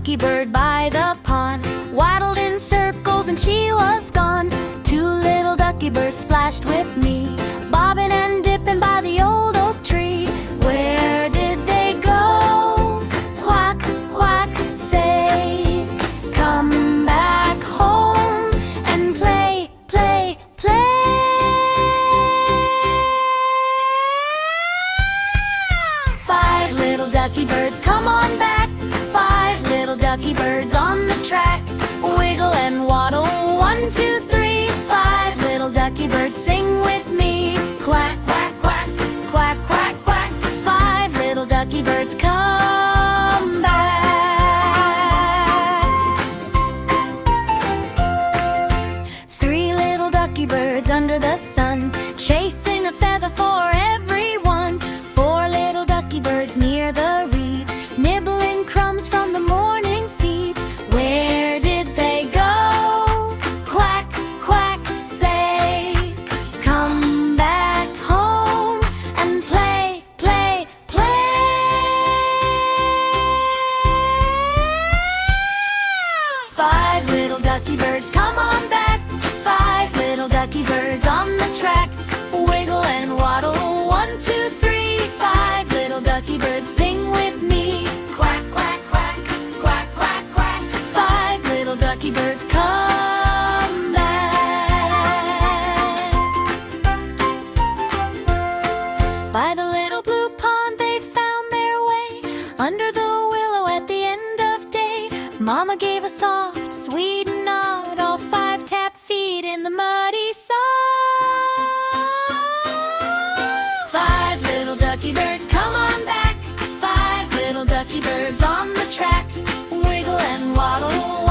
ducky bird by the pond waddled in circles and she was gone. Two little ducky birds splashed with me, bobbing and dipping by the old oak tree. Where did they go? Quack, quack, say, come back home and play, play, play. Five little ducky birds, come on back. Five little ducky birds on the track. Wiggle and waddle, 1, 2, 3. Five little ducky birds, sing with me. Quack, quack, quack, quack, quack, quack. Five little ducky birds, come back. Three little ducky birds under the sun, chasing a feather for everyone. Four little ducky birds near the reeds, nibbling crumbs from the morning seeds. Where did they go? Quack, quack, say, come back home and play, play, play. Five little ducky birds, come on back. Five little ducky birds on the track. Wiggle and waddle, 1, 2, 3. Five little ducky birds, sing with me. Quack, quack, quack, quack, quack, quack. Five little ducky birds, come back. By the little blue pond they found their way, under the willow at the end of day. Mama gave a soft, sweet nod, all five tapped feet in the muddy sod. Five little ducky birds, come on back. Five little ducky birds on the track. Wiggle and waddle,